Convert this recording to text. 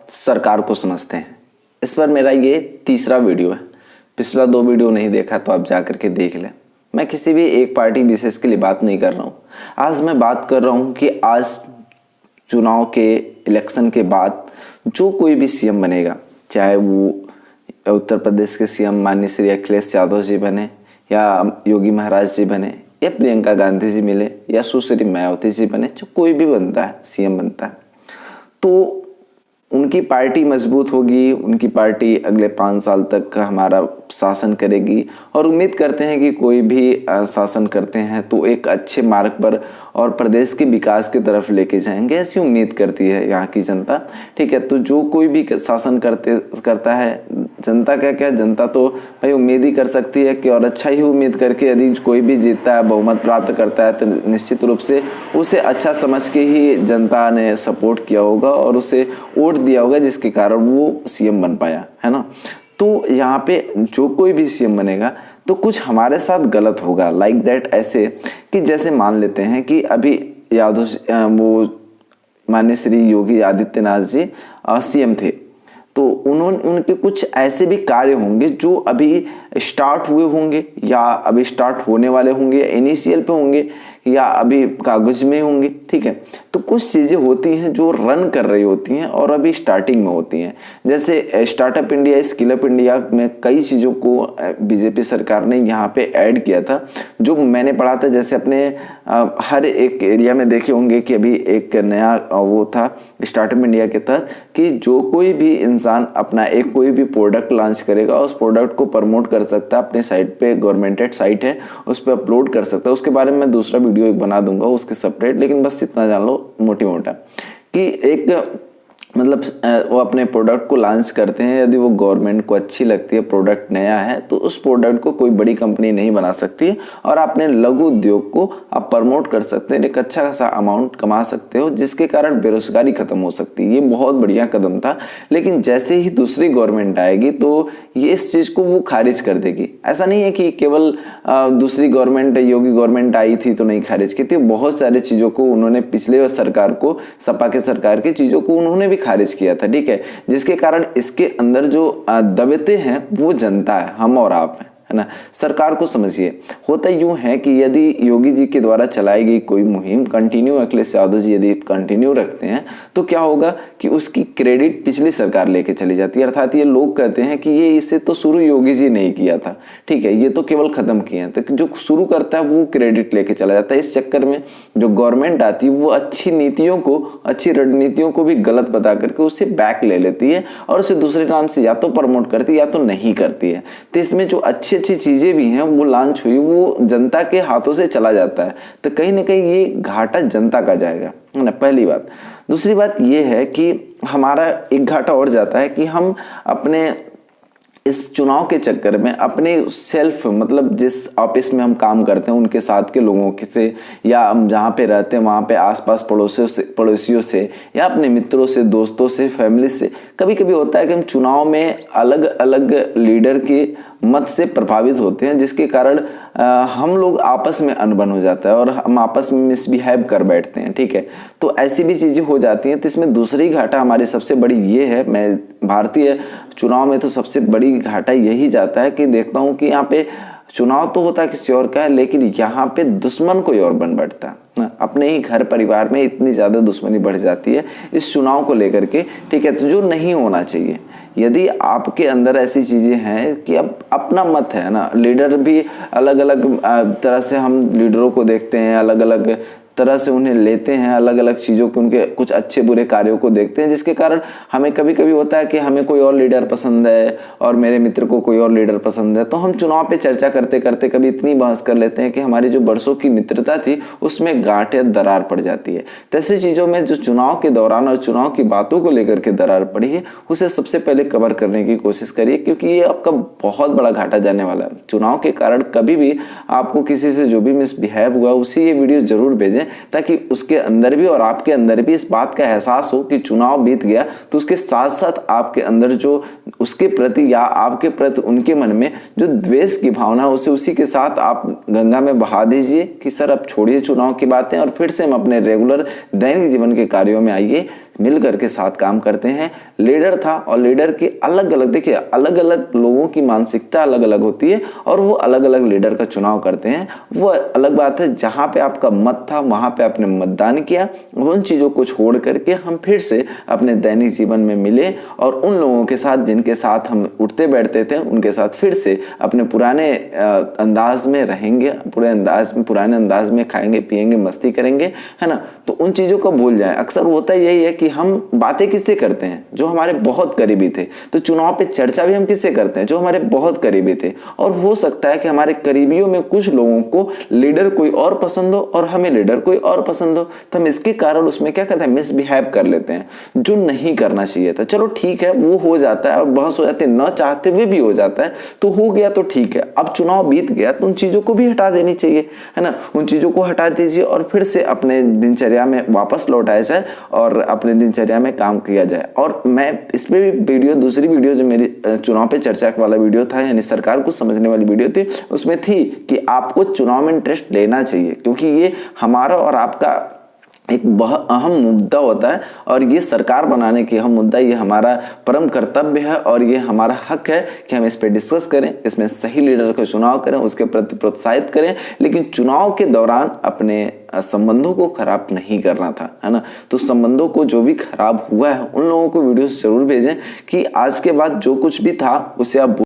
सरकार को समझते हैं। इस पर मेरा ये तीसरा वीडियो है। पिछला 2 वीडियो नहीं देखा तो आप जा करके देख लें। मैं किसी भी एक पार्टी विशेष के लिए बात नहीं कर रहा हूँ। आज मैं बात कर रहा हूँ कि आज चुनाव के इलेक्शन के बाद जो कोई भी सीएम बनेगा, चाहे वो उत्तर प्रदेश के सीएम माननीय श्री अखिलेश यादव जी बने या योगी महाराज जी बने या प्रियंका गांधी जी मिले या सुश्री मायावती जी बने, जो कोई भी बनता है सीएम बनता है तो उनकी पार्टी मजबूत होगी, उनकी पार्टी अगले 5 साल तक हमारा शासन करेगी और उम्मीद करते हैं कि कोई भी शासन करते हैं तो एक अच्छे मार्ग पर और प्रदेश के विकास की तरफ लेके जाएंगे, ऐसी उम्मीद करती है यहाँ की जनता। ठीक है, तो जो कोई भी शासन करता है, जनता क्या जनता तो भाई उम्मीद ही कर सकती है कि और अच्छा ही उम्मीद करके यदि कोई भी जीतता है, बहुमत प्राप्त करता है तो निश्चित रूप से उसे अच्छा समझ के ही जनता ने सपोर्ट किया होगा और उसे वोट दिया होगा, जिसके कारण वो सीएम बन पाया, है ना। तो यहाँ पे जो कोई भी सीएम बनेगा तो कुछ हमारे साथ गलत होगा, लाइक दैट। ऐसे कि जैसे मान लेते हैं कि अभी वो माननीय श्री योगी आदित्यनाथ जी सीएम थे, तो उनके कुछ ऐसे भी कार्य होंगे जो अभी स्टार्ट हुए होंगे या अभी स्टार्ट होने वाले होंगे, इनिशियल पे होंगे या अभी कागज में होंगे। ठीक है, तो कुछ चीजें होती हैं जो रन कर रही होती हैं और अभी स्टार्टिंग में होती हैं। जैसे startup India, skill up India में कई चीजों को बीजेपी सरकार ने यहाँ पे ऐड किया था, जो मैंने पढ़ा था। जैसे अपने हर एक एरिया में देखे होंगे कि अभी एक नया वो था स्टार्टअप इंडिया के तहत कि जो कोई भी इंसान अपना एक कोई भी प्रोडक्ट लॉन्च करेगा, उस प्रोडक्ट को प्रमोट कर सकता है अपने साइट पे, गवर्नमेंटेड साइट है उस पर अपलोड कर सकता है। उसके बारे में मैं दूसरा वीडियो एक बना दूंगा उसके सेपरेट, लेकिन बस इतना जान लो मोटी मोटा कि एक मतलब वो अपने प्रोडक्ट को लॉन्च करते हैं, यदि वो गवर्नमेंट को अच्छी लगती है, प्रोडक्ट नया है, तो उस प्रोडक्ट को कोई बड़ी कंपनी नहीं बना सकती है और अपने लघु उद्योग को आप प्रमोट कर सकते हैं, एक अच्छा खासा अमाउंट कमा सकते हो, जिसके कारण बेरोजगारी खत्म हो सकती है। ये बहुत बढ़िया कदम था, लेकिन जैसे ही दूसरी गवर्नमेंट आएगी तो ये इस चीज को वो खारिज कर देगी। ऐसा नहीं है कि केवल दूसरी गवर्नमेंट, योगी गवर्नमेंट आई थी तो नहीं खारिज की थी, बहुत सारी चीजों को उन्होंने पिछले सरकार को, सपा के सरकार की चीजों को उन्होंने भी खारिज किया था। ठीक है, जिसके कारण इसके अंदर जो दबते हैं वो जनता है, हम और आप है ना। सरकार को समझिए, होता यूं है कि यदि योगी जी के द्वारा चलाई गई कोई मुहिम कंटिन्यू, अखिलेश यादव जी यदि कंटिन्यू रखते हैं तो क्या होगा कि उसकी क्रेडिट पिछली सरकार लेके चली जाती है। अर्थात ये लोग कहते हैं कि ये इसे तो शुरू योगी जी नहीं किया था, ठीक है, ये तो केवल खत्म किए हैं। तो जो शुरू करता है वो क्रेडिट लेके चला जाता है। इस चक्कर में जो गवर्नमेंट आती है वो अच्छी नीतियों को, अच्छी रणनीतियों को भी गलत बता करके उससे बैक ले लेती है और उसे दूसरे नाम से या तो प्रमोट करती है या तो नहीं करती है। तो इसमें जो अच्छी चीजें भी हैं वो लॉन्च हुई, वो जनता के हाथों से चला जाता है, तो कहीं ना कहीं ये घाटा जनता का जाएगा, है ना, पहली बात। दूसरी बात ये है कि हमारा एक घाटा और जाता है कि हम अपने इस चुनाव के चक्कर में अपने सेल्फ, मतलब जिस ऑफिस में हम काम करते हैं उनके साथ के लोगों से या हम जहाँ पे रहते हैं वहाँ पे आसपास पड़ोसियों से या अपने मित्रों से, दोस्तों से, फैमिली से, कभी कभी होता है कि हम चुनाव में अलग अलग लीडर के मत से प्रभावित होते हैं, जिसके कारण हम लोग आपस में अनबन हो जाता है और हम आपस में मिसबिहेव कर बैठते हैं। ठीक है, तो ऐसी भी चीजें हो जाती हैं। तो इसमें दूसरी घाटा हमारी सबसे बड़ी ये है, मैं भारतीय चुनाव में तो सबसे बड़ी घाटा यही जाता है कि देखता हूँ कि यहाँ पे चुनाव तो होता है किसी और का है, लेकिन यहाँ पे दुश्मन कोई और बन बैठता है। अपने ही घर परिवार में इतनी ज्यादा दुश्मनी बढ़ जाती है इस चुनाव को लेकर के। ठीक है, तो जो नहीं होना चाहिए। यदि आपके अंदर ऐसी चीजें हैं कि अब अपना मत है ना, लीडर भी अलग अलग तरह से हम लीडरों को देखते हैं, अलग अलग तरह से उन्हें लेते हैं, अलग अलग चीज़ों को, उनके कुछ अच्छे बुरे कार्यों को देखते हैं, जिसके कारण हमें कभी कभी होता है कि हमें कोई और लीडर पसंद है और मेरे मित्र को कोई और लीडर पसंद है, तो हम चुनाव पे चर्चा करते करते कभी इतनी बहस कर लेते हैं कि हमारी जो बरसों की मित्रता थी उसमें गांठ या दरार पड़ जाती है। तो ऐसी चीज़ों में जो चुनाव के दौरान और चुनाव की बातों को लेकर के दरार पड़ी है, उसे सबसे पहले कवर करने की कोशिश करिए, क्योंकि ये आपका बहुत बड़ा घाटा जाने वाला है। चुनाव के कारण कभी भी आपको किसी से जो भी मिसबिहेव हुआ उसी ये वीडियो जरूर भेजें, ताकि उसके अंदर भी और आपके अंदर भी इस बात का एहसास हो कि चुनाव बीत गया तो उसके साथ साथ आपके अंदर जो उसके प्रति या आपके प्रति उनके मन में जो द्वेष की भावना है उसे उसी के साथ आप गंगा में बहा दीजिए कि सर अब छोड़िए चुनाव की बातें और फिर से हम अपने रेगुलर दैनिक जीवन के कार्यों में आइए। मिल करके साथ काम करते हैं। लीडर था और लीडर की अलग अलग, देखिए अलग अलग लोगों की मानसिकता अलग अलग होती है और वो अलग अलग लीडर का चुनाव करते हैं। वो अलग बात है, जहाँ पे आपका मत था वहाँ पे आपने मतदान किया। उन चीज़ों को छोड़ करके हम फिर से अपने दैनिक जीवन में मिले और उन लोगों के साथ जिनके साथ हम उठते बैठते थे उनके साथ फिर से अपने पुराने अंदाज में रहेंगे, पुराने अंदाज में खाएंगे पिएंगे मस्ती करेंगे, है ना। तो उन चीज़ों को भूल जाए। अक्सर होता यही है कि हम बातें किससे करते हैं, जो हमारे बहुत करीबी थे। तो चुनाव पे चर्चा भी हम किससे करते हैं, जो हमारे बहुत करीबी थे। और हो सकता है कि हमारे करीबियों में कुछ लोगों को लीडर कोई और पसंद हो और हमें लीडर कोई और पसंद हो, तो हम इसके कारण उसमें क्या करते हैं, मिसबिहेव कर लेते हैं, जो नहीं करना चाहिए था। चलो ठीक है, वो हो जाता है और बहस हो जाती है, न चाहते हुए भी हो जाता है, तो हो गया तो ठीक है। अब चुनाव बीत गया तो उन चीजों को भी हटा देनी चाहिए, है ना। उन चीजों को हटा दीजिए और फिर से अपने दिनचर्या में वापस लौटाया जाए और अपने दिनचर्या में काम किया जाए। और मैं इसमें भी वीडियो, दूसरी वीडियो जो मेरी चुनाव पे चर्चा वाला वीडियो था, यानी सरकार को समझने वाली वीडियो थी, उसमें थी कि आपको चुनाव में इंटरेस्ट लेना चाहिए, क्योंकि ये हमारा और आपका एक बहुत अहम मुद्दा होता है और ये सरकार बनाने की अहम मुद्दा, ये हमारा परम कर्तव्य है और ये हमारा हक है कि हम इस पे डिस्कस करें, इसमें सही लीडर का चुनाव करें, उसके प्रति प्रोत्साहित करें। लेकिन चुनाव के दौरान अपने संबंधों को खराब नहीं करना था, है ना। तो संबंधों को जो भी खराब हुआ है उन लोगों को वीडियो जरूर भेजें कि आज के बाद जो कुछ भी था उसे आप